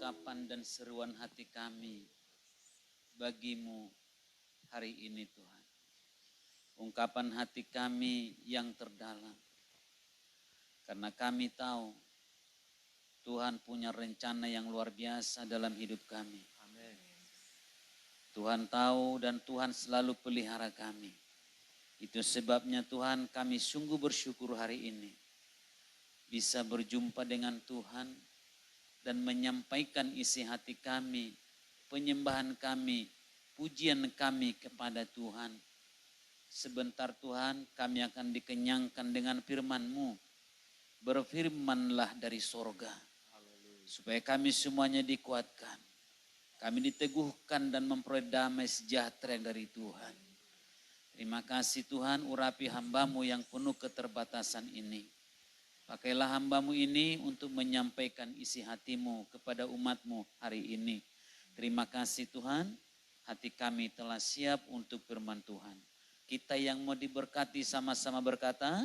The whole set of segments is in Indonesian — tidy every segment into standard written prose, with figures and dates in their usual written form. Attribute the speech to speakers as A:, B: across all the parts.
A: ungkapan dan seruan hati kami bagimu hari ini Tuhan. Ungkapan hati kami yang terdalam. Karena kami tahu Tuhan punya rencana yang luar biasa dalam hidup kami.
B: Amin.
A: Tuhan tahu dan Tuhan selalu pelihara kami. Itu sebabnya Tuhan kami sungguh bersyukur hari ini. Bisa berjumpa dengan Tuhan dan menyampaikan isi hati kami, penyembahan kami, pujian kami kepada Tuhan. Sebentar Tuhan kami akan dikenyangkan dengan firman-Mu. Berfirmanlah dari sorga. Supaya kami semuanya dikuatkan. Kami diteguhkan dan memperoleh damai sejahtera dari Tuhan. Terima kasih Tuhan, urapi hamba-Mu yang penuh keterbatasan ini. Pakailah hamba-Mu ini untuk menyampaikan isi hati-Mu kepada umat-Mu hari ini. Terima kasih Tuhan, hati kami telah siap untuk firman Tuhan. Kita yang mau diberkati sama-sama berkata,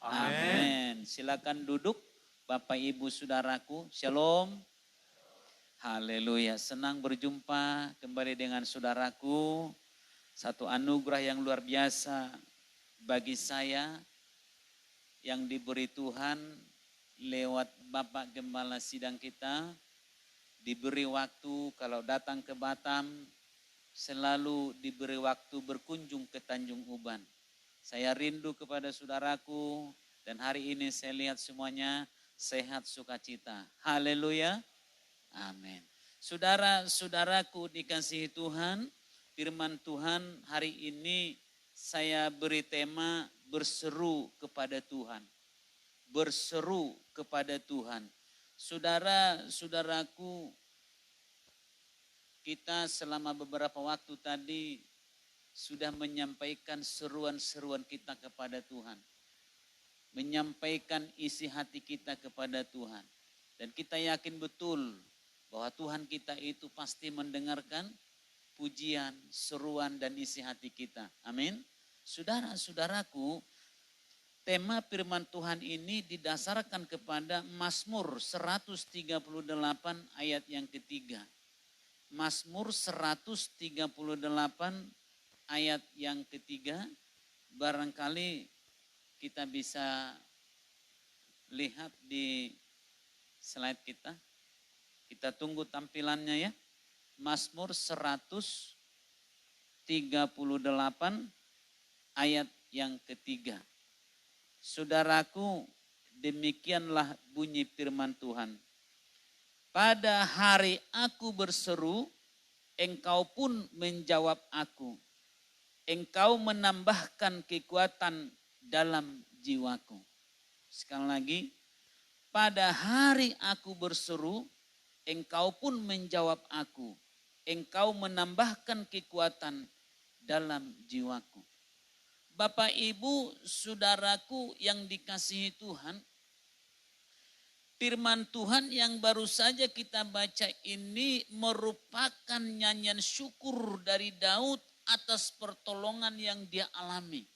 A: Amin. Silakan duduk Bapak Ibu Saudaraku, Shalom. Haleluya, senang berjumpa kembali dengan saudaraku. Satu anugerah yang luar biasa bagi saya yang diberi Tuhan lewat Bapak Gembala Sidang kita. Diberi waktu kalau datang ke Batam, selalu diberi waktu berkunjung ke Tanjung Uban. Saya rindu kepada saudaraku dan hari ini saya lihat semuanya sehat sukacita. Haleluya. Amin. Saudara-saudaraku dikasihi Tuhan, firman Tuhan hari ini saya beri tema berseru kepada Tuhan. Berseru kepada Tuhan. Saudara-saudaraku, kita selama beberapa waktu tadi sudah menyampaikan seruan-seruan kita kepada Tuhan. Menyampaikan isi hati kita kepada Tuhan. Dan kita yakin betul bahwa Tuhan kita itu pasti mendengarkan pujian, seruan dan isi hati kita. Amin. Saudara-saudaraku, tema firman Tuhan ini didasarkan kepada Mazmur 138 ayat yang ketiga. Mazmur 138 ayat yang ketiga. Barangkali kita bisa lihat di slide kita. Kita tunggu tampilannya ya. Mazmur 138 ayat yang ketiga. Saudaraku, demikianlah bunyi firman Tuhan. Pada hari aku berseru, engkau pun menjawab aku. Engkau menambahkan kekuatan dalam jiwaku. Sekali lagi, pada hari aku berseru, engkau pun menjawab aku. Engkau menambahkan kekuatan dalam jiwaku. Bapak Ibu saudaraku yang dikasihi Tuhan, firman Tuhan yang baru saja kita baca ini merupakan nyanyian syukur dari Daud atas pertolongan yang dia alami.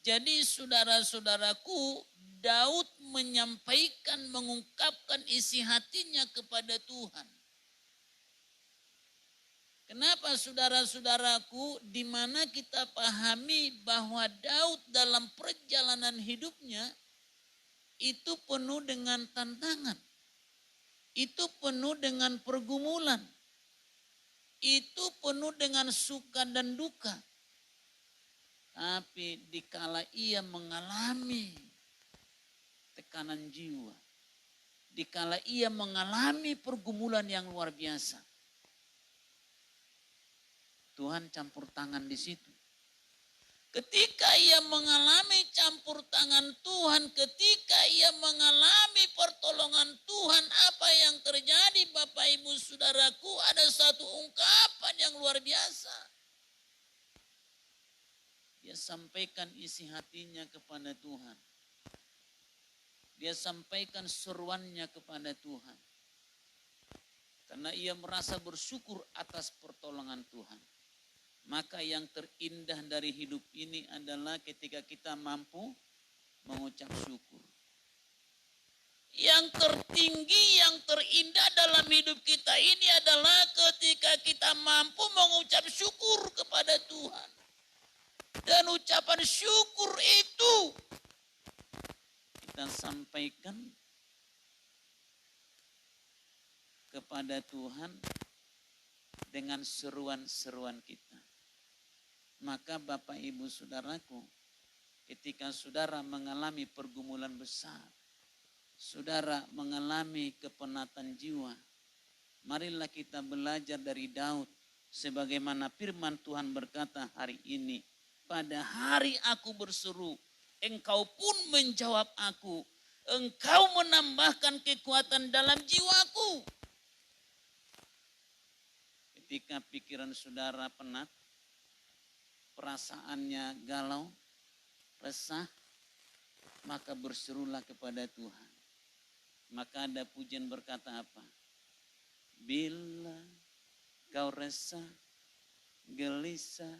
A: Jadi saudara-saudaraku, Daud menyampaikan, mengungkapkan isi hatinya kepada Tuhan. Kenapa saudara-saudaraku, di mana kita pahami bahwa Daud dalam perjalanan hidupnya itu penuh dengan tantangan. Itu penuh dengan pergumulan. Itu penuh dengan suka dan duka. Tapi dikala ia mengalami tekanan jiwa, dikala ia mengalami pergumulan yang luar biasa, Tuhan campur tangan di situ. Ketika ia mengalami campur tangan Tuhan, ketika ia mengalami pertolongan Tuhan, apa yang terjadi Bapak Ibu Saudaraku, ada satu ungkapan yang luar biasa. Dia sampaikan isi hatinya kepada Tuhan. Dia sampaikan seruannya kepada Tuhan. Karena ia merasa bersyukur atas pertolongan Tuhan. Maka yang terindah dari hidup ini adalah ketika kita mampu mengucap syukur. Yang tertinggi, yang terindah dalam hidup kita ini adalah ketika kita mampu mengucap syukur kepada Tuhan. Dan ucapan syukur itu kita sampaikan kepada Tuhan dengan seruan-seruan kita. Maka Bapak Ibu Saudaraku, ketika saudara mengalami pergumulan besar, saudara mengalami kepenatan jiwa, marilah kita belajar dari Daud. Sebagaimana firman Tuhan berkata hari ini, pada hari aku berseru, engkau pun menjawab aku. Engkau menambahkan kekuatan dalam jiwaku. Ketika pikiran saudara penat, perasaannya galau, resah, maka berserulah kepada Tuhan. Maka ada pujian berkata apa? Bila kau resah, gelisah,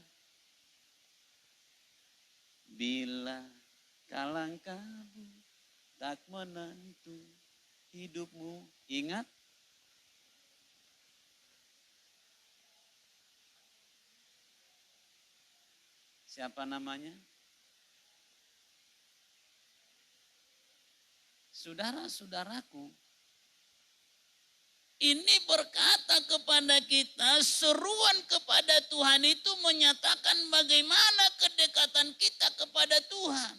A: bila kalang kabut tak menentu hidupmu, ingat siapa namanya? Saudara-saudaraku, ini berkata kepada kita, seruan kepada Tuhan itu menyatakan bagaimana kedekatan kita kepada Tuhan.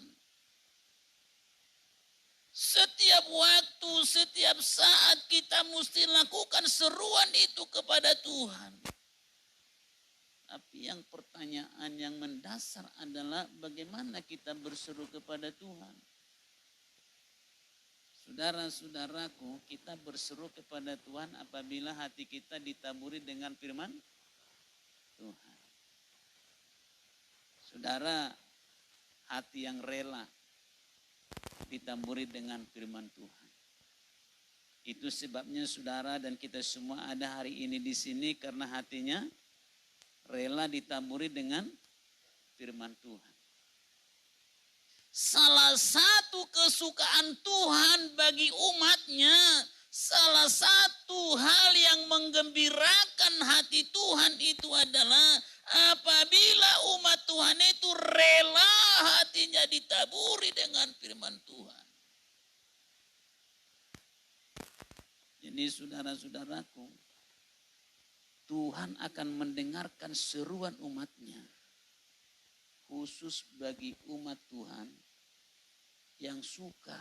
A: Setiap waktu, setiap saat kita mesti lakukan seruan itu kepada Tuhan. Tapi yang pertanyaan yang mendasar adalah bagaimana kita berseru kepada Tuhan. Saudara-saudaraku, kita berseru kepada Tuhan apabila hati kita ditaburi dengan firman Tuhan. Saudara, hati yang rela ditaburi dengan firman Tuhan. Itu sebabnya saudara dan kita semua ada hari ini di sini karena hatinya rela ditaburi dengan firman Tuhan. Salah satu kesukaan Tuhan bagi umatnya, salah satu hal yang menggembirakan hati Tuhan itu adalah apabila umat Tuhan itu rela hatinya ditaburi dengan firman Tuhan. Jadi saudara-saudaraku, Tuhan akan mendengarkan seruan umatnya. Khusus bagi umat Tuhan yang suka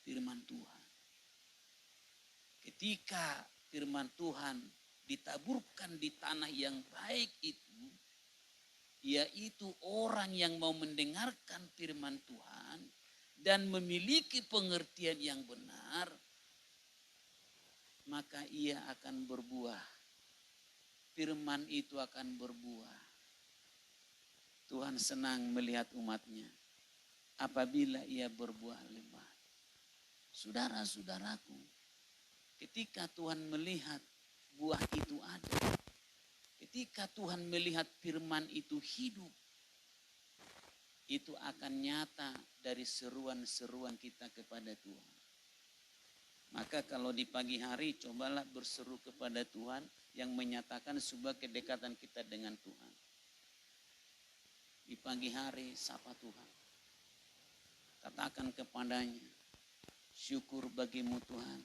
A: firman Tuhan. Ketika firman Tuhan ditaburkan di tanah yang baik itu, yaitu orang yang mau mendengarkan firman Tuhan dan memiliki pengertian yang benar, maka ia akan berbuah. Firman itu akan berbuah. Tuhan senang melihat umatnya apabila ia berbuah lebat. Saudara-saudaraku, ketika Tuhan melihat buah itu ada, ketika Tuhan melihat firman itu hidup, itu akan nyata dari seruan-seruan kita kepada Tuhan. Maka kalau di pagi hari cobalah berseru kepada Tuhan yang menyatakan sebuah kedekatan kita dengan Tuhan. Di pagi hari sapa Tuhan. Katakan kepadanya, syukur bagimu Tuhan,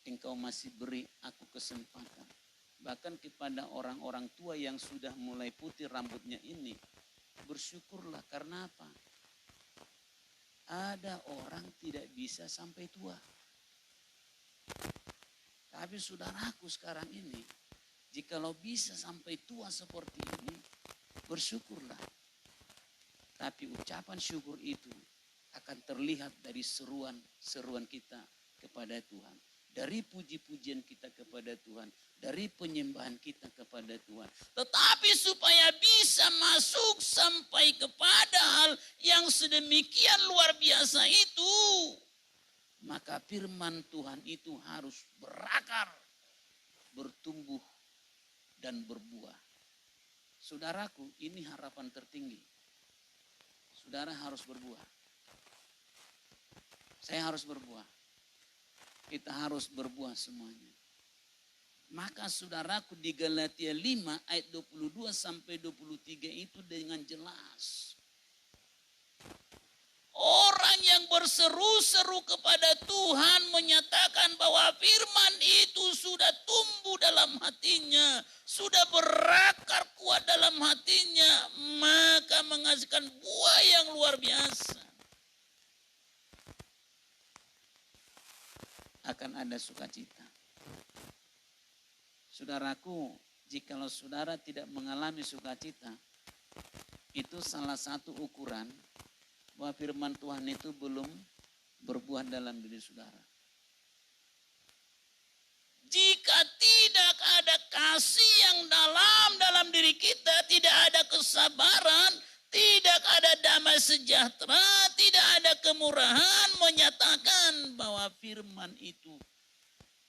A: engkau masih beri aku kesempatan. Bahkan kepada orang-orang tua yang sudah mulai putih rambutnya ini, bersyukurlah karena apa? Ada orang tidak bisa sampai tua. Tapi saudaraku sekarang ini, jikalau bisa sampai tua seperti ini, bersyukurlah. Tapi ucapan syukur itu akan terlihat dari seruan kita kepada Tuhan. Dari puji-pujian kita kepada Tuhan. Dari penyembahan kita kepada Tuhan. Tetapi supaya bisa masuk sampai kepada hal yang sedemikian luar biasa itu, maka firman Tuhan itu harus berakar, bertumbuh, dan berbuah. Saudaraku, ini harapan tertinggi. Saudara harus berbuah. Saya harus berbuah. Kita harus berbuah semuanya. Maka saudaraku di Galatia 5 ayat 22 sampai 23 itu dengan jelas. Orang yang berseru-seru kepada Tuhan menyatakan bahwa firman itu sudah tumbuh dalam hatinya, sudah berakar kuat dalam hatinya, maka menghasilkan buah yang luar biasa. Akan ada sukacita. Saudaraku, jikalau saudara tidak mengalami sukacita, itu salah satu ukuran bahwa firman Tuhan itu belum berbuah dalam diri saudara. Jika tidak ada kasih yang dalam diri kita, tidak ada kesabaran, tidak ada damai sejahtera, tidak ada kemurahan, menyatakan bahwa firman itu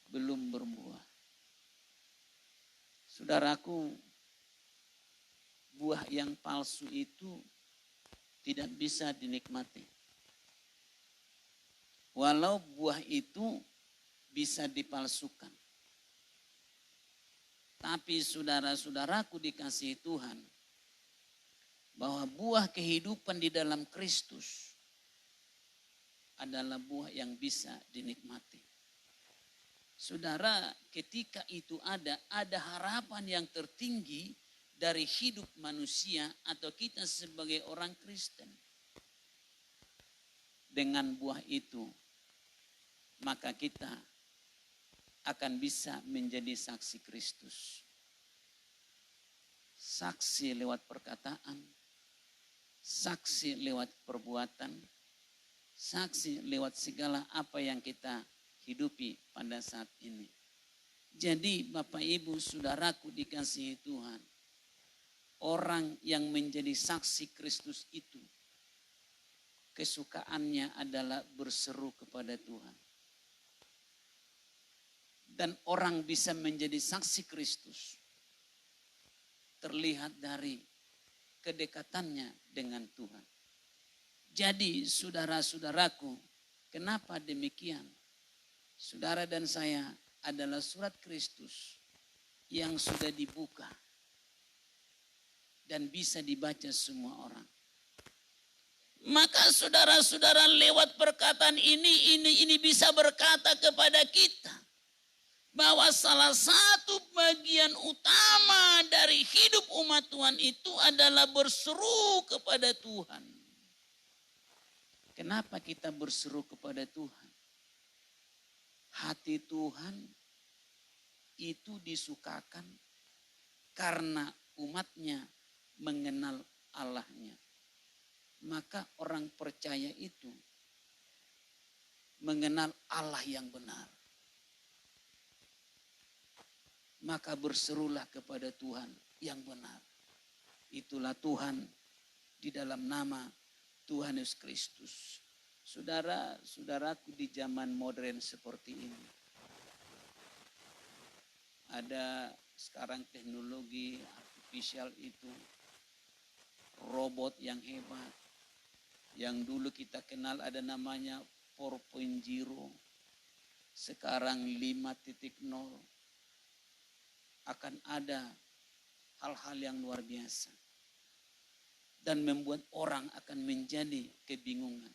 A: belum berbuah. Saudaraku, buah yang palsu itu tidak bisa dinikmati. Walau buah itu bisa dipalsukan. Tapi saudara-saudaraku dikasihi Tuhan, bahwa buah kehidupan di dalam Kristus adalah buah yang bisa dinikmati. Saudara, ketika itu ada harapan yang tertinggi dari hidup manusia atau kita sebagai orang Kristen. Dengan buah itu, maka kita akan bisa menjadi saksi Kristus. Saksi lewat perkataan, saksi lewat perbuatan, saksi lewat segala apa yang kita hidupi pada saat ini. Jadi Bapak Ibu saudaraku dikasihi Tuhan, orang yang menjadi saksi Kristus itu, kesukaannya adalah berseru kepada Tuhan. Dan orang bisa menjadi saksi Kristus terlihat dari kedekatannya dengan Tuhan. Jadi saudara-saudaraku, kenapa demikian? Saudara dan saya adalah surat Kristus yang sudah dibuka dan bisa dibaca semua orang. Maka saudara-saudara lewat perkataan ini bisa berkata kepada kita bahwa salah satu bagian utama dari hidup umat Tuhan itu adalah berseru kepada Tuhan. Kenapa kita berseru kepada Tuhan? Hati Tuhan itu disukakan karena umatnya mengenal Allahnya. Maka orang percaya itu mengenal Allah yang benar. Maka berserulah kepada Tuhan yang benar. Itulah Tuhan di dalam nama Tuhan Yesus Kristus. Saudara-saudaraku di zaman modern seperti ini. Ada sekarang teknologi artifisial itu. Robot yang hebat. Yang dulu kita kenal ada namanya 4.0. Sekarang 5.0. Akan ada hal-hal yang luar biasa. Dan membuat orang akan menjadi kebingungan.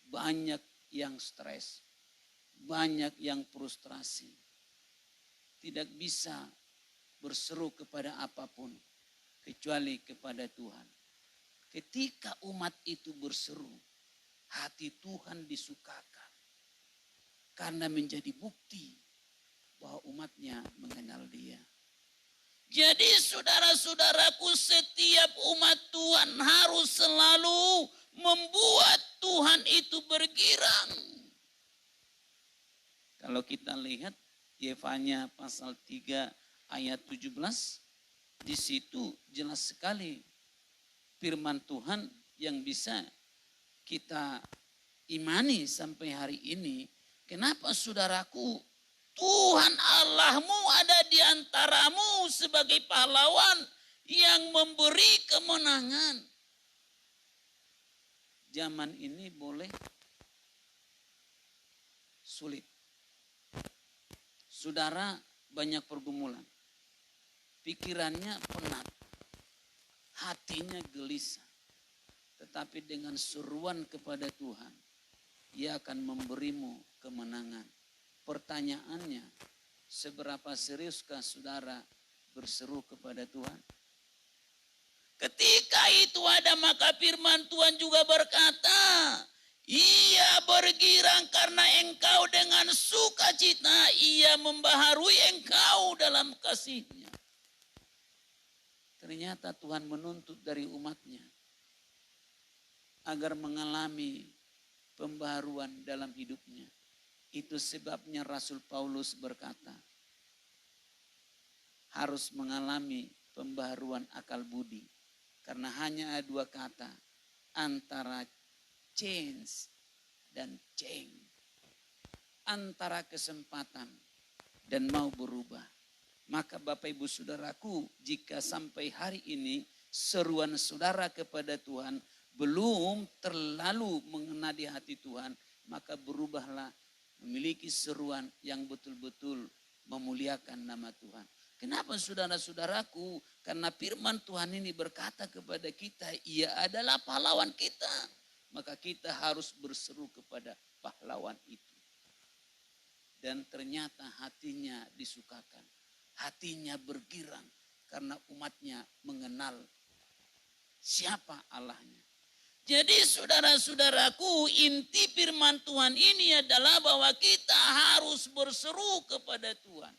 A: Banyak yang stres, banyak yang frustrasi. Tidak bisa berseru kepada apapun kecuali kepada Tuhan. Ketika umat itu berseru, hati Tuhan disukakan. Karena menjadi bukti bahwa umatnya mengenal Dia. Jadi saudara-saudaraku, setiap umat Tuhan harus selalu membuat Tuhan itu bergirang. Kalau kita lihat Yefanya pasal 3 ayat 17, di situ jelas sekali firman Tuhan yang bisa kita imani sampai hari ini. Kenapa saudaraku? Tuhan Allahmu ada di antaramu sebagai pahlawan yang memberi kemenangan. Zaman ini boleh sulit. Saudara banyak pergumulan. Pikirannya penat. Hatinya gelisah. Tetapi dengan seruan kepada Tuhan, Ia akan memberimu kemenangan. Pertanyaannya, seberapa seriuskah saudara berseru kepada Tuhan? Ketika itu ada maka firman Tuhan juga berkata, Ia bergirang karena engkau dengan sukacita, Ia membaharui engkau dalam kasih-Nya. Ternyata Tuhan menuntut dari umatnya agar mengalami pembaharuan dalam hidupnya. Itu sebabnya Rasul Paulus berkata, harus mengalami pembaharuan akal budi. Karena hanya ada dua kata, antara change dan change. Antara kesempatan dan mau berubah. Maka Bapak Ibu Saudaraku, jika sampai hari ini seruan saudara kepada Tuhan belum terlalu mengena di hati Tuhan, maka berubahlah memiliki seruan yang betul-betul memuliakan nama Tuhan. Kenapa saudara-saudaraku? Karena firman Tuhan ini berkata kepada kita, Ia adalah pahlawan kita. Maka kita harus berseru kepada pahlawan itu. Dan ternyata hatinya disukakan. Hatinya bergirang karena umatnya mengenal siapa Allahnya. Jadi saudara-saudaraku, inti firman Tuhan ini adalah bahwa kita harus berseru kepada Tuhan.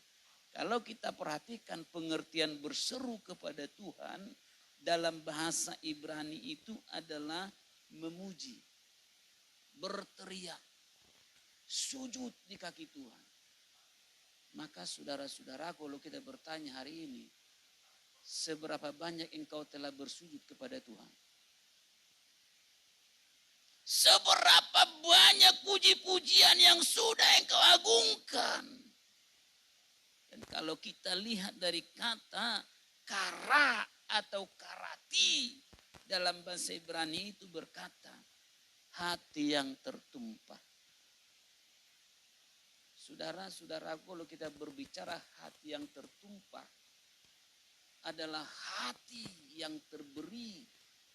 A: Kalau kita perhatikan pengertian berseru kepada Tuhan dalam bahasa Ibrani itu adalah memuji, berteriak, sujud di kaki Tuhan. Maka saudara-saudara, kalau kita bertanya hari ini, seberapa banyak engkau telah bersujud kepada Tuhan? Seberapa banyak puji-pujian yang sudah engkau agungkan? Dan kalau kita lihat dari kata kara atau karati dalam bahasa Ibrani itu berkata hati yang tertumpah. Saudara-saudara, kalau kita berbicara hati yang tertumpah adalah hati yang terberi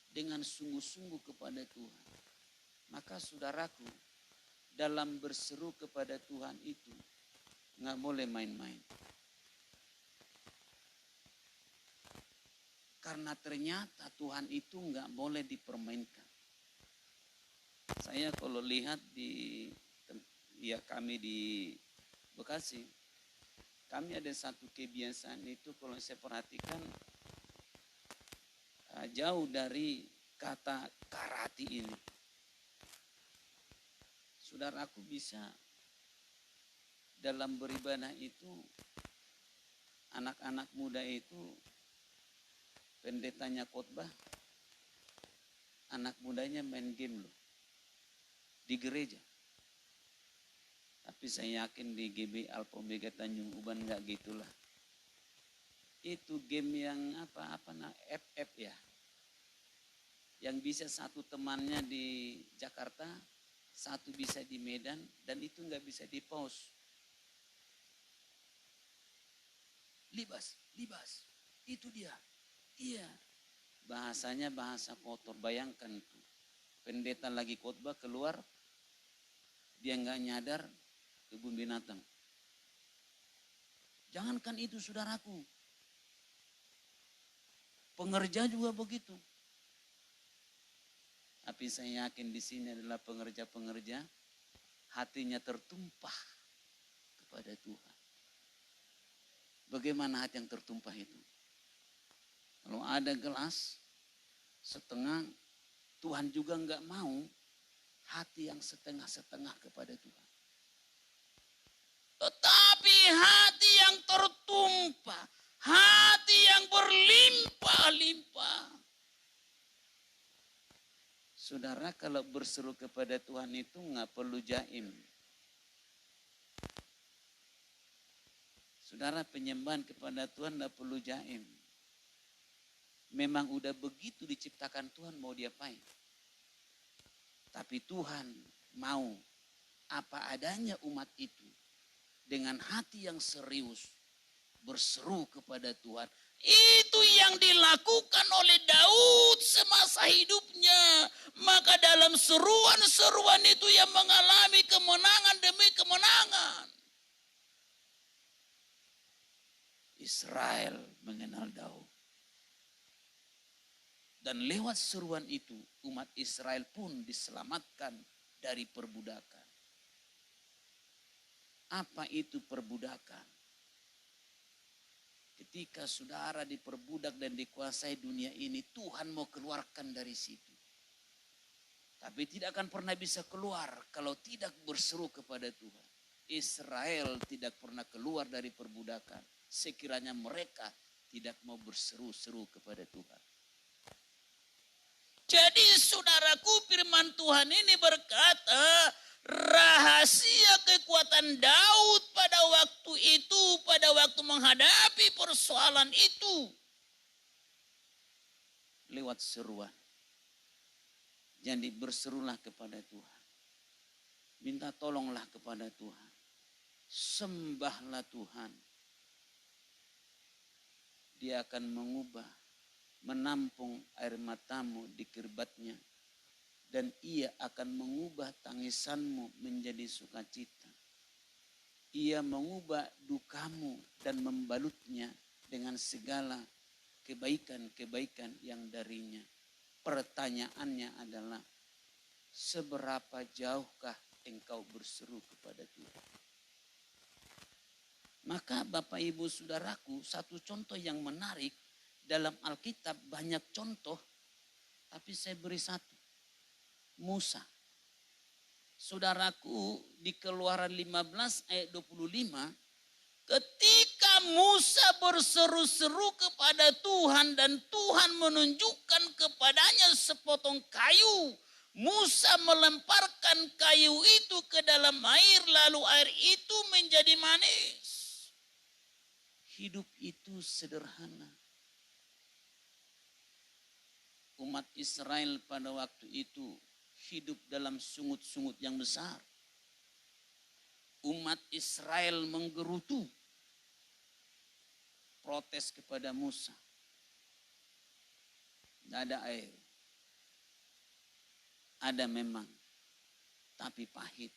A: dengan sungguh-sungguh kepada Tuhan. Maka saudaraku, dalam berseru kepada Tuhan itu nggak boleh main-main. Karena ternyata Tuhan itu nggak boleh dipermainkan. Saya kalau lihat kami di Bekasi, kami ada satu kebiasaan itu kalau saya perhatikan jauh dari kata karati ini. Saudaraku bisa dalam beribadah itu anak-anak muda itu pendetanya khotbah, anak mudanya main game loh di gereja. Tapi saya yakin di GB Alpha Omega Tanjung Uban enggak gitulah. Itu game yang FF ya. Yang bisa satu temannya di Jakarta, satu bisa di Medan, dan itu enggak bisa di pause. Libas, itu dia. Iya, bahasanya bahasa kotor. Bayangkan tuh, pendeta lagi khotbah keluar, dia enggak nyadar kebun binatang. Jangankan itu saudaraku, pengerja juga begitu. Tapi saya yakin di sini adalah pengerja-pengerja hatinya tertumpah kepada Tuhan. Bagaimana hati yang tertumpah itu? Kalau ada gelas setengah, Tuhan juga enggak mau hati yang setengah-setengah kepada Tuhan. Tetapi hati yang tertumpah, hati yang berlimpah-limpah. Saudara, kalau berseru kepada Tuhan itu enggak perlu jaim. Saudara, penyembahan kepada Tuhan enggak perlu jaim. Memang udah begitu diciptakan Tuhan, mau diapain. Tapi Tuhan mau apa adanya umat itu dengan hati yang serius berseru kepada Tuhan. Itu yang dilakukan oleh Daud semasa hidupnya. Maka dalam seruan-seruan itu yang mengalami kemenangan demi kemenangan. Israel mengenal Daud. Dan lewat seruan itu umat Israel pun diselamatkan dari perbudakan. Apa itu perbudakan? Ketika saudara diperbudak dan dikuasai dunia ini, Tuhan mau keluarkan dari situ. Tapi tidak akan pernah bisa keluar kalau tidak berseru kepada Tuhan. Israel tidak pernah keluar dari perbudakan sekiranya mereka tidak mau berseru-seru kepada Tuhan. Jadi saudaraku, firman Tuhan ini berkata, rahasia kekuatan Daud pada waktu itu, pada waktu menghadapi persoalan itu, lewat seruan. Jadi berserulah kepada Tuhan. Minta tolonglah kepada Tuhan. Sembahlah Tuhan. Dia akan mengubah, menampung air matamu di kirbatnya. Dan ia akan mengubah tangisanmu menjadi sukacita. Ia mengubah dukamu dan membalutnya dengan segala kebaikan-kebaikan yang darinya. Pertanyaannya adalah, seberapa jauhkah engkau berseru kepada Tuhan? Maka Bapak Ibu Saudaraku, satu contoh yang menarik dalam Alkitab, banyak contoh, tapi saya beri satu. Musa. Saudaraku, di Keluaran 15 ayat 25, ketika Musa berseru-seru kepada Tuhan dan Tuhan menunjukkan kepadanya sepotong kayu, Musa melemparkan kayu itu ke dalam air, lalu air itu menjadi manis. Hidup itu sederhana. Umat Israel pada waktu itu hidup dalam sungut-sungut yang besar. Umat Israel menggerutu, protes kepada Musa. Tidak ada air. Ada memang, tapi pahit.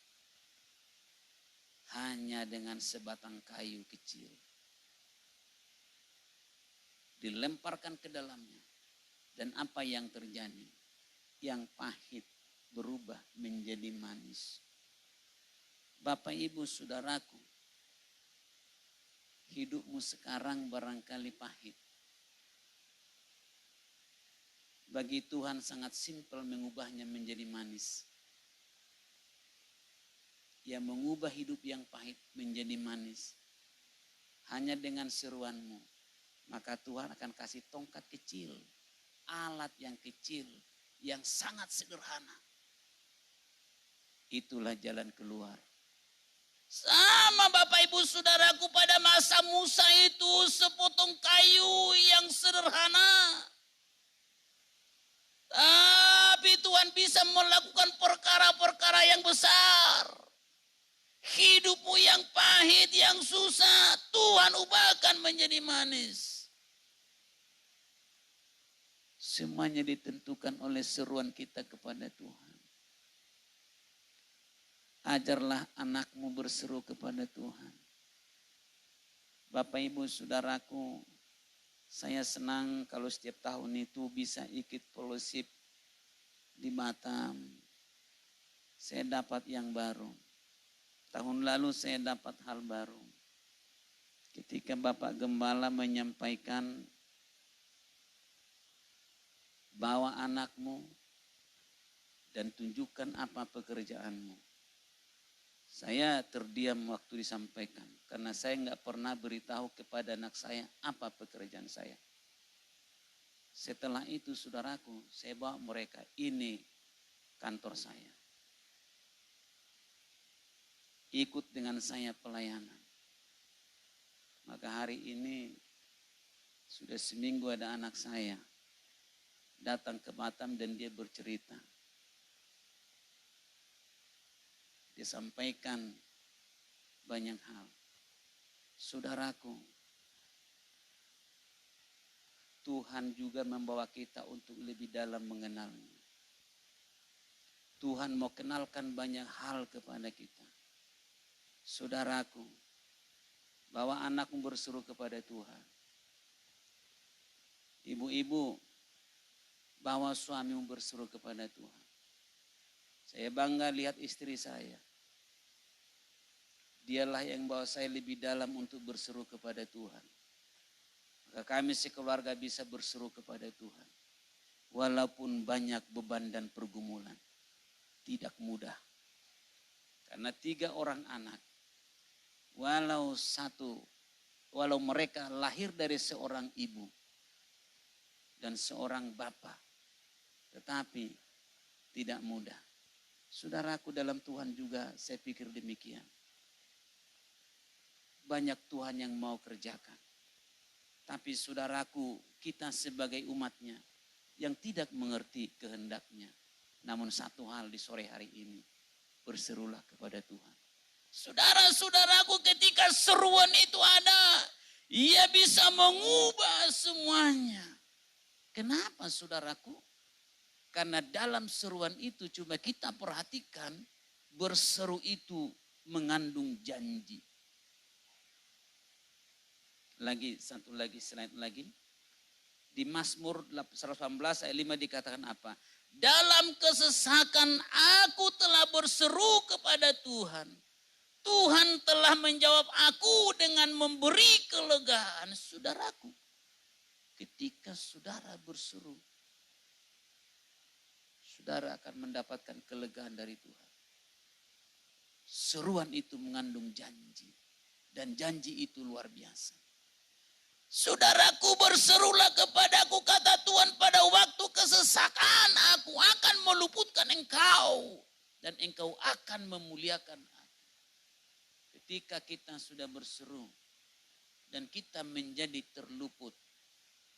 A: Hanya dengan sebatang kayu kecil. Dilemparkan ke dalamnya. Dan apa yang terjadi? Yang pahit berubah menjadi manis. Bapak Ibu Saudaraku, hidupmu sekarang barangkali pahit. Bagi Tuhan sangat simpel mengubahnya menjadi manis. Ia mengubah hidup yang pahit menjadi manis. Hanya dengan seruanmu, maka Tuhan akan kasih tongkat kecil, alat yang kecil, yang sangat sederhana. Itulah jalan keluar. Sama Bapak Ibu Saudaraku, pada masa Musa itu sepotong kayu yang sederhana. Tapi Tuhan bisa melakukan perkara-perkara yang besar. Hidupmu yang pahit, yang susah, Tuhan ubahkan menjadi manis. Semuanya ditentukan oleh seruan kita kepada Tuhan. Ajarlah anakmu berseru kepada Tuhan. Bapak Ibu Saudaraku, saya senang kalau setiap tahun itu bisa ikut fellowship di Batam. Saya dapat yang baru. Tahun lalu saya dapat hal baru. Ketika Bapak Gembala menyampaikan, bawa anakmu dan tunjukkan apa pekerjaanmu. Saya terdiam waktu disampaikan karena saya nggak pernah beritahu kepada anak saya apa pekerjaan saya. Setelah itu saudaraku, saya bawa mereka, ini kantor saya. Ikut dengan saya pelayanan. Maka hari ini sudah seminggu ada anak saya datang ke Batam dan dia bercerita. Dia sampaikan banyak hal. Saudaraku, Tuhan juga membawa kita untuk lebih dalam mengenalnya. Tuhan mau kenalkan banyak hal kepada kita. Saudaraku, bawa anakmu berseru kepada Tuhan. Ibu-ibu, bawa suamimu berseru kepada Tuhan. Saya bangga lihat istri saya. Dialah yang bawa saya lebih dalam untuk berseru kepada Tuhan. Maka kami sekeluarga bisa berseru kepada Tuhan. Walaupun banyak beban dan pergumulan. Tidak mudah. Karena 3 orang anak. Walau mereka lahir dari seorang ibu. Dan seorang bapak. Tetapi tidak mudah. Saudaraku dalam Tuhan juga saya pikir demikian. Banyak Tuhan yang mau kerjakan. Tapi saudaraku, kita sebagai umatnya yang tidak mengerti kehendaknya. Namun satu hal di sore hari ini, berserulah kepada Tuhan. Saudara-saudaraku, ketika seruan itu ada, ia bisa mengubah semuanya. Kenapa saudaraku? Karena dalam seruan itu coba kita perhatikan, berseru itu mengandung janji. Satu lagi, slide lagi. Di Mazmur 118 ayat 5 dikatakan apa? Dalam kesesakan aku telah berseru kepada Tuhan. Tuhan telah menjawab aku dengan memberi kelegaan. Saudaraku, ketika saudara berseru, saudara akan mendapatkan kelegaan dari Tuhan. Seruan itu mengandung janji. Dan janji itu luar biasa. Saudaraku, berserulah kepadaku, kata Tuhan, pada waktu kesesakan aku akan meluputkan engkau. Dan engkau akan memuliakan aku. Ketika kita sudah berseru dan kita menjadi terluput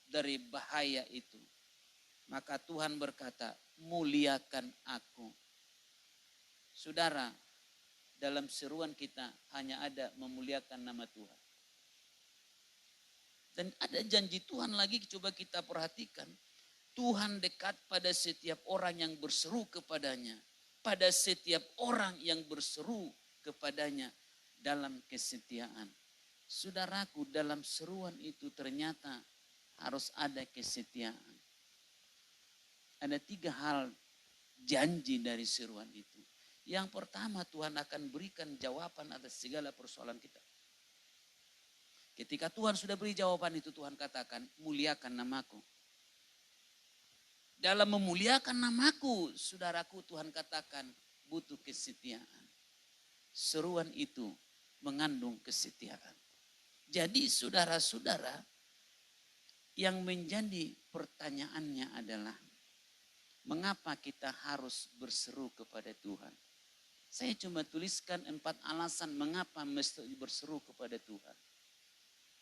A: dari bahaya itu. Maka Tuhan berkata, muliakan aku. Saudara, dalam seruan kita hanya ada memuliakan nama Tuhan. Dan ada janji Tuhan lagi, coba kita perhatikan. Tuhan dekat pada setiap orang yang berseru kepadanya. Pada setiap orang yang berseru kepadanya dalam kesetiaan. Saudaraku, dalam seruan itu ternyata harus ada kesetiaan. Ada 3 hal janji dari seruan itu. Yang pertama, Tuhan akan berikan jawaban atas segala persoalan kita. Ketika Tuhan sudah beri jawaban itu, Tuhan katakan, muliakan namaku. Dalam memuliakan namaku, saudaraku, Tuhan katakan butuh kesetiaan. Seruan itu mengandung kesetiaan. Jadi saudara-saudara, yang menjadi pertanyaannya adalah, mengapa kita harus berseru kepada Tuhan? Saya cuma tuliskan 4 alasan mengapa mesti berseru kepada Tuhan.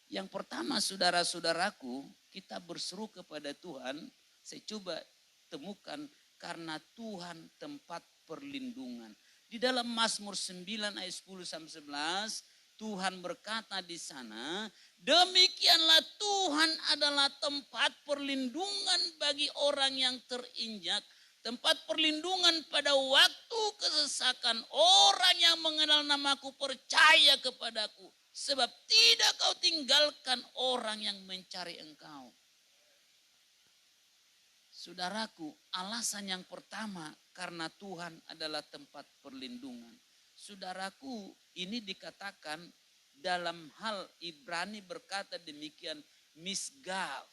A: Yang pertama, saudara-saudaraku, kita berseru kepada Tuhan, saya coba temukan karena Tuhan tempat perlindungan. Di dalam Mazmur 9 ayat 10-11, Tuhan berkata di sana, demikianlah Tuhan adalah tempat perlindungan bagi orang yang terinjak. Tempat perlindungan pada waktu kesesakan, orang yang mengenal namaku percaya kepadaku. Sebab tidak kau tinggalkan orang yang mencari engkau. Saudaraku, alasan yang pertama karena Tuhan adalah tempat perlindungan. Saudaraku, ini dikatakan dalam hal Ibrani berkata demikian, misgaf.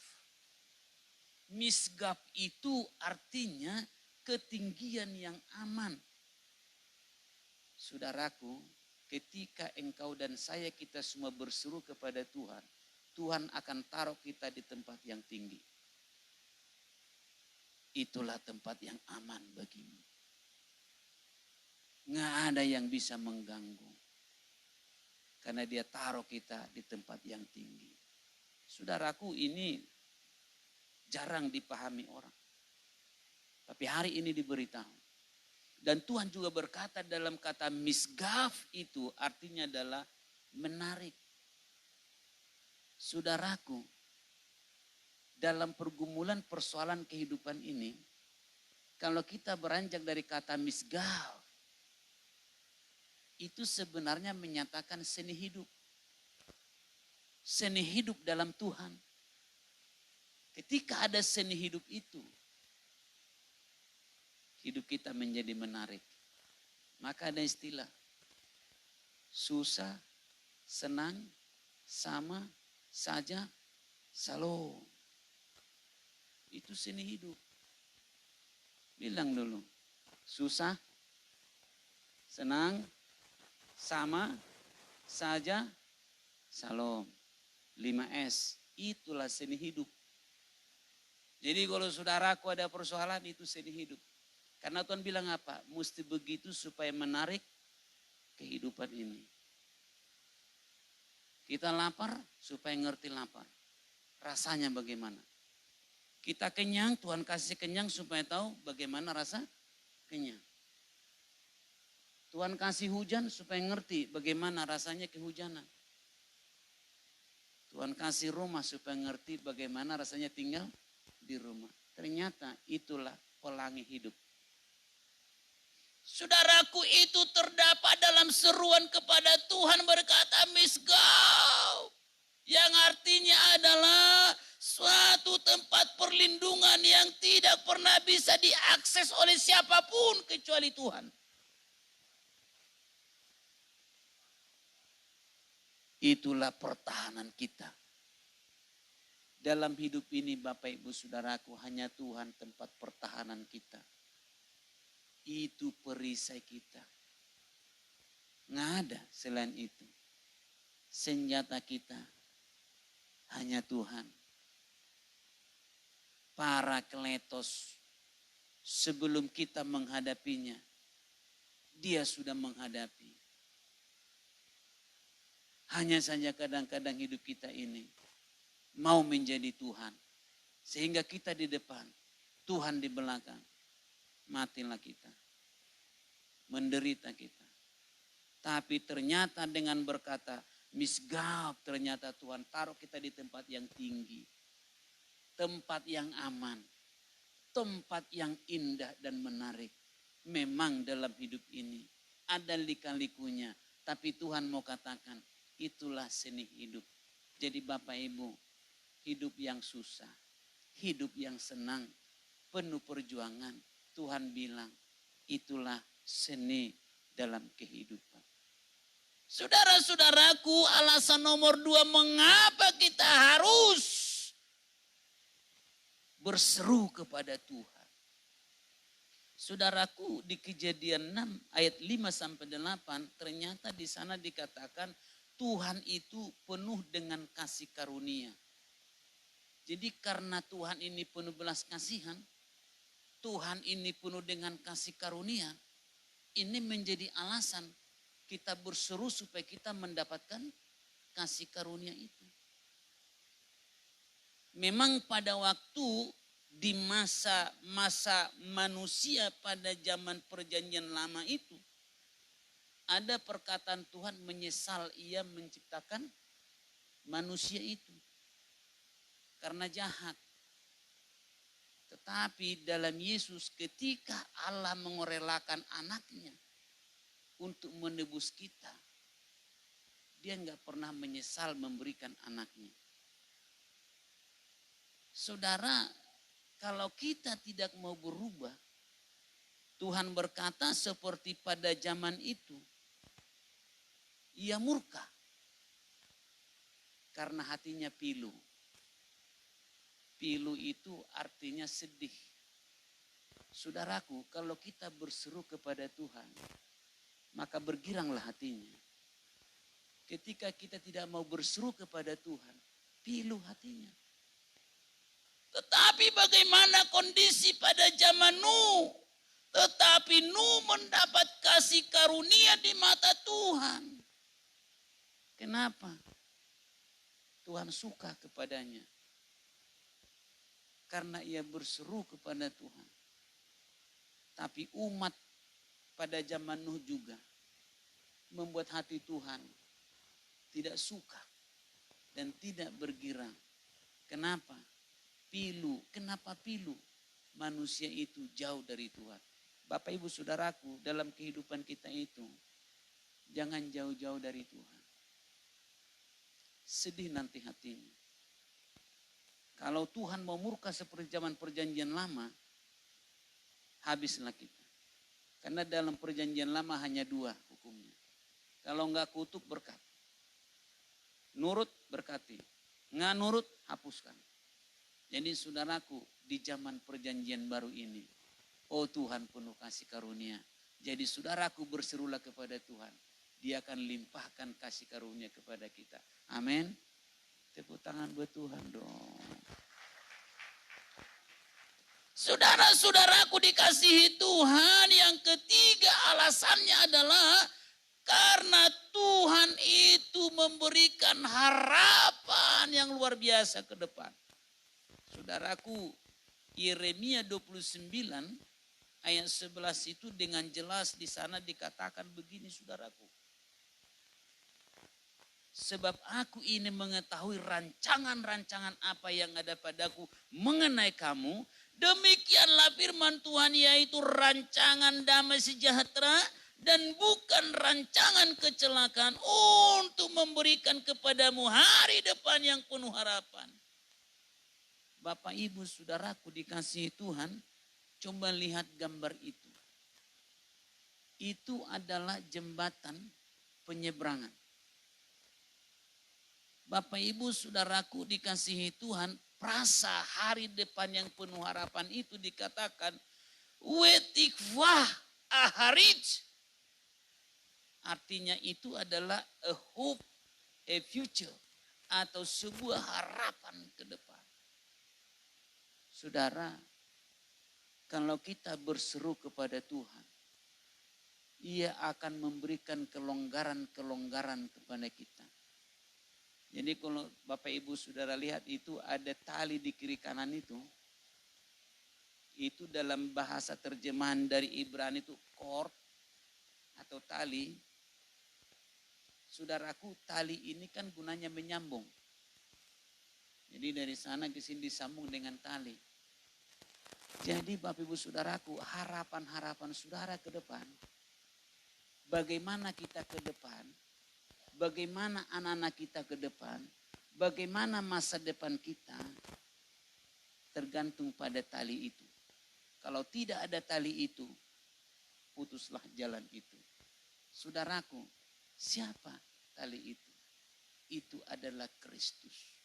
A: Misgaf itu artinya ketinggian yang aman. Saudaraku, ketika engkau dan saya kita semua berseru kepada Tuhan, Tuhan akan taruh kita di tempat yang tinggi. Itulah tempat yang aman bagimu. Nggak ada yang bisa mengganggu. Karena dia taruh kita di tempat yang tinggi. Saudaraku, ini jarang dipahami orang. Tapi hari ini diberitahu. Dan Tuhan juga berkata dalam kata misgaf itu artinya adalah menarik. Saudaraku, dalam pergumulan persoalan kehidupan ini, kalau kita beranjak dari kata misgal, itu sebenarnya menyatakan seni hidup. Seni hidup dalam Tuhan. Ketika ada seni hidup itu, hidup kita menjadi menarik. Maka ada istilah, susah, senang, sama saja, shalom. Itu seni hidup. Bilang dulu, susah, senang, sama saja, shalom. 5S, itulah seni hidup. Jadi kalau saudaraku ada persoalan, itu seni hidup. Karena Tuhan bilang apa? Mesti begitu supaya menarik kehidupan ini. Kita lapar supaya ngerti lapar. Rasanya bagaimana? Kita kenyang, Tuhan kasih kenyang supaya tahu bagaimana rasa kenyang. Tuhan kasih hujan supaya ngerti bagaimana rasanya kehujanan. Tuhan kasih rumah supaya ngerti bagaimana rasanya tinggal di rumah. Ternyata itulah pelangi hidup. Saudaraku, itu terdapat dalam seruan kepada Tuhan berkata misgau. Yang artinya adalah suatu tempat perlindungan yang tidak pernah bisa diakses oleh siapapun kecuali Tuhan. Itulah pertahanan kita. Dalam hidup ini Bapak Ibu Saudaraku, hanya Tuhan tempat pertahanan kita. Itu perisai kita. Nggak ada selain itu. Senjata kita hanya Tuhan. Parakletos, sebelum kita menghadapinya, Dia sudah menghadapi. Hanya saja kadang-kadang hidup kita ini mau menjadi Tuhan. Sehingga kita di depan, Tuhan di belakang. Matilah kita. Menderita kita. Tapi ternyata dengan berkata, misgab, ternyata Tuhan taruh kita di tempat yang tinggi. Tempat yang aman. Tempat yang indah dan menarik. Memang dalam hidup ini ada lika-likunya. Tapi Tuhan mau katakan, itulah seni hidup. Jadi Bapak Ibu, hidup yang susah, hidup yang senang, penuh perjuangan. Tuhan bilang, itulah seni dalam kehidupan. Saudara-saudaraku, alasan nomor 2 mengapa kita harus berseru kepada Tuhan. Saudaraku, di Kejadian 6 ayat 5-8 ternyata di sana dikatakan Tuhan itu penuh dengan kasih karunia. Jadi karena Tuhan ini penuh belas kasihan, Tuhan ini penuh dengan kasih karunia, ini menjadi alasan kita berseru supaya kita mendapatkan kasih karunia itu. Memang pada waktu di masa manusia pada zaman perjanjian lama itu, ada perkataan Tuhan menyesal ia menciptakan manusia itu. Karena jahat. Tetapi dalam Yesus ketika Allah mengorelakan anaknya untuk menebus kita, dia enggak pernah menyesal memberikan anaknya. Saudara, kalau kita tidak mau berubah, Tuhan berkata seperti pada zaman itu, ia murka karena hatinya pilu. Pilu itu artinya sedih. Saudaraku, kalau kita berseru kepada Tuhan, maka bergiranglah hatinya. Ketika kita tidak mau berseru kepada Tuhan, pilu hatinya. Tetapi bagaimana kondisi pada zaman Nuh? Tetapi Nuh mendapat kasih karunia di mata Tuhan. Kenapa? Tuhan suka kepadanya. Karena ia berseru kepada Tuhan. Tapi umat pada zaman Nuh juga membuat hati Tuhan tidak suka. dan tidak bergirang. Kenapa? Kenapa pilu? Manusia itu jauh dari Tuhan. Bapak Ibu Saudaraku, dalam kehidupan kita itu, jangan jauh-jauh dari Tuhan. Sedih nanti hatinya. Kalau Tuhan mau murka seperti zaman perjanjian lama, habislah kita. Karena dalam perjanjian lama hanya 2 hukumnya. Kalau enggak kutuk, berkat. Nurut, berkati. Enggak nurut, hapuskan. Jadi saudaraku, di zaman perjanjian baru ini, oh Tuhan penuh kasih karunia. Jadi saudaraku berserulah kepada Tuhan. Dia akan limpahkan kasih karunia kepada kita. Amin. Tepuk tangan buat Tuhan dong. Saudara-saudaraku dikasihi Tuhan, yang ketiga alasannya adalah karena Tuhan itu memberikan harapan yang luar biasa ke depan. Saudaraku, Yeremia 29 ayat 11 itu dengan jelas di sana dikatakan begini saudaraku. Sebab aku ini mengetahui rancangan-rancangan apa yang ada padaku mengenai kamu. Demikianlah firman Tuhan, yaitu rancangan damai sejahtera dan bukan rancangan kecelakaan, untuk memberikan kepadamu hari depan yang penuh harapan. Bapak Ibu Saudaraku dikasihi Tuhan, coba lihat gambar itu. Itu adalah jembatan penyeberangan. Bapak Ibu Saudaraku dikasihi Tuhan, prasa hari depan yang penuh harapan itu dikatakan wetikvah aharij. Artinya itu adalah a hope, a future, atau sebuah harapan ke depan. Saudara, kalau kita berseru kepada Tuhan, Ia akan memberikan kelonggaran-kelonggaran kepada kita. Jadi kalau Bapak Ibu Saudara lihat itu ada tali di kiri kanan itu dalam bahasa terjemahan dari Ibrani itu cord atau tali. Saudaraku, tali ini kan gunanya menyambung. Jadi dari sana ke sini disambung dengan tali. Jadi Bapak Ibu Saudaraku, harapan-harapan saudara ke depan, bagaimana kita ke depan, bagaimana anak-anak kita ke depan, bagaimana masa depan kita, tergantung pada tali itu. Kalau tidak ada tali itu, putuslah jalan itu. Saudaraku, siapa tali itu? Itu adalah Kristus.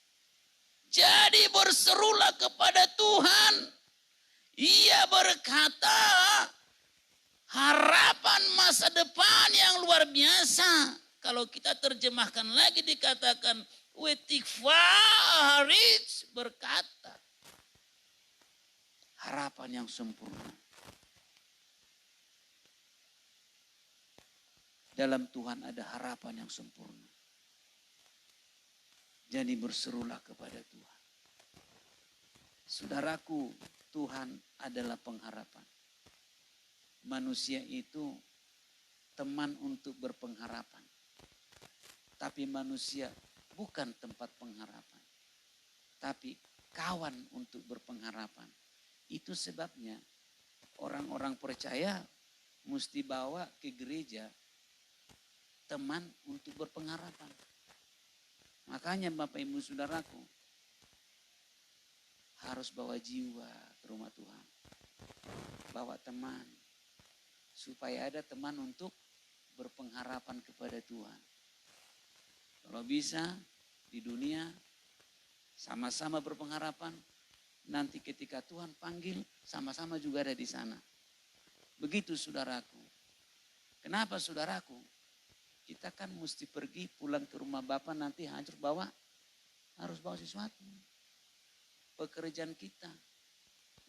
A: Jadi berserulah kepada Tuhan. Ia berkata, harapan masa depan yang luar biasa. Kalau kita terjemahkan lagi dikatakan, wetikfarij, berkata, harapan yang sempurna. Dalam Tuhan ada harapan yang sempurna. Jadi berserulah kepada Tuhan. Saudaraku, Tuhan adalah pengharapan. Manusia itu teman untuk berpengharapan. Tapi manusia bukan tempat pengharapan. Tapi kawan untuk berpengharapan. Itu sebabnya orang-orang percaya mesti bawa ke gereja teman untuk berpengharapan. Makanya Bapak Ibu Saudaraku, harus bawa jiwa ke rumah Tuhan. Bawa teman. Supaya ada teman untuk berpengharapan kepada Tuhan. Kalau bisa di dunia sama-sama berpengharapan. Nanti ketika Tuhan panggil sama-sama juga ada di sana. Begitu saudaraku. Kenapa saudaraku? Kita kan mesti pergi pulang ke rumah Bapa nanti harus bawa sesuatu. Pekerjaan kita.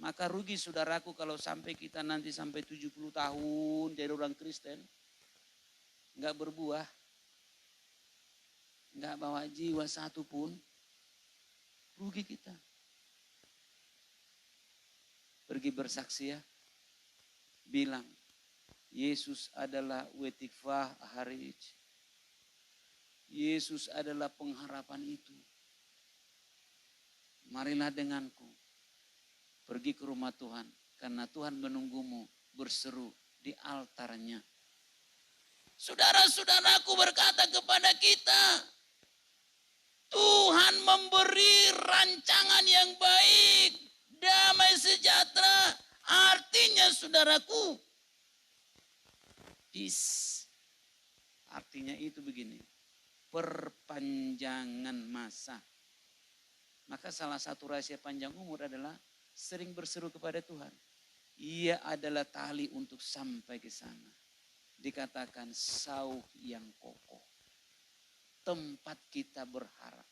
A: Maka rugi saudaraku kalau sampai kita nanti sampai 70 tahun jadi orang Kristen. Enggak berbuah. Enggak bawa jiwa satu pun. Rugi kita. Pergi bersaksi ya. Bilang. Yesus adalah wetikvah harij. Yesus adalah pengharapan itu. Marilah denganku pergi ke rumah Tuhan, karena Tuhan menunggumu berseru di altarnya. Saudara-saudaraku berkata kepada kita, Tuhan memberi rancangan yang baik, damai sejahtera. Artinya saudaraku, peace. Artinya itu begini, perpanjangan masa. Maka salah satu rahasia panjang umur adalah sering berseru kepada Tuhan. Ia adalah tali untuk sampai ke sana. Dikatakan sauh yang kokoh. Tempat kita berharap.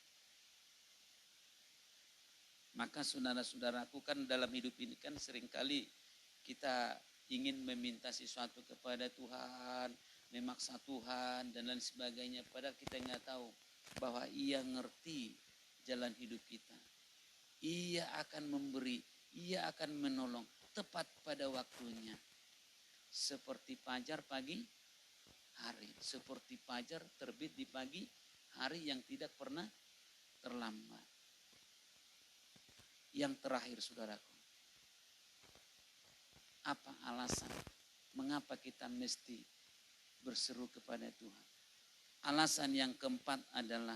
A: Maka saudara-saudaraku, kan dalam hidup ini kan seringkali kita ingin meminta sesuatu kepada Tuhan, memaksa Tuhan dan lain sebagainya. Padahal kita nggak tahu bahwa Ia ngerti jalan hidup kita. Ia akan memberi, Ia akan menolong tepat pada waktunya. Seperti fajar pagi hari, seperti fajar terbit di pagi hari yang tidak pernah terlambat. Yang terakhir saudaraku, apa alasan mengapa kita mesti berseru kepada Tuhan? Alasan yang keempat adalah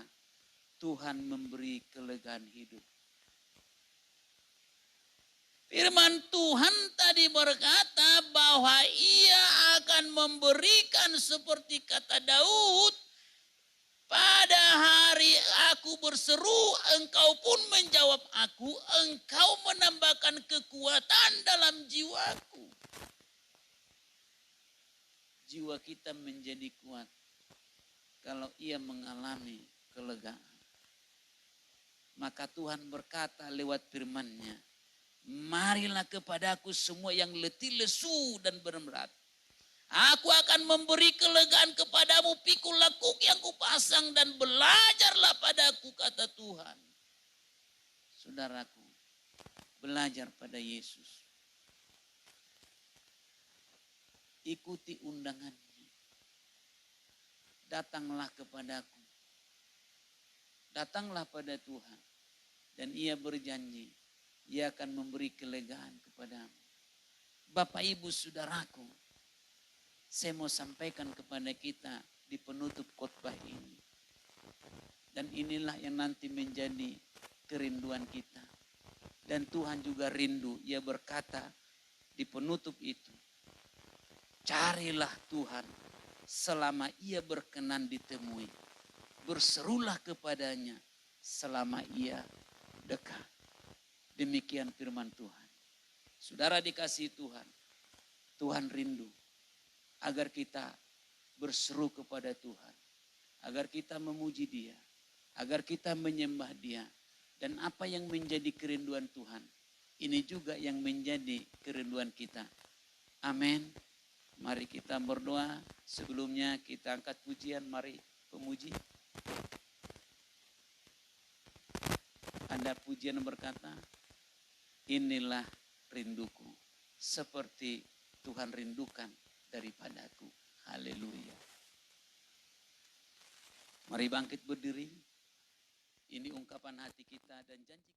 A: Tuhan memberi kelegaan hidup. Firman Tuhan tadi berkata bahwa Ia akan memberikan seperti kata Daud, pada hari aku berseru, engkau pun menjawab aku, engkau menambahkan kekuatan dalam jiwaku. Jiwa kita menjadi kuat kalau Ia mengalami kelegaan. Maka Tuhan berkata lewat firman-Nya, marilah kepadaku semua yang letih, lesu dan berat. Aku akan memberi kelegaan kepadamu, pikul lekuk yang kupasang dan belajarlah padaku, kata Tuhan. Saudaraku, belajar pada Yesus. Ikuti undangannya. Datanglah kepadaku. Datanglah pada Tuhan. Dan Ia berjanji, Ia akan memberi kelegaan kepadamu. Bapak, Ibu, saudaraku, saya mau sampaikan kepada kita di penutup khotbah ini. Dan inilah yang nanti menjadi kerinduan kita. Dan Tuhan juga rindu, Ia berkata di penutup itu, carilah Tuhan selama Ia berkenan ditemui. Berserulah kepadanya selama Ia dekat. Demikian firman Tuhan. Saudara dikasihi Tuhan, Tuhan rindu agar kita berseru kepada Tuhan, agar kita memuji Dia, agar kita menyembah Dia. Dan apa yang menjadi kerinduan Tuhan, ini juga yang menjadi kerinduan kita. Amin. Mari kita berdoa. Sebelumnya kita angkat pujian, mari pemuji. Ada pujian yang berkata, inilah rinduku, seperti Tuhan rindukan daripadaku. Haleluya. Mari bangkit berdiri. Ini ungkapan hati kita dan janji.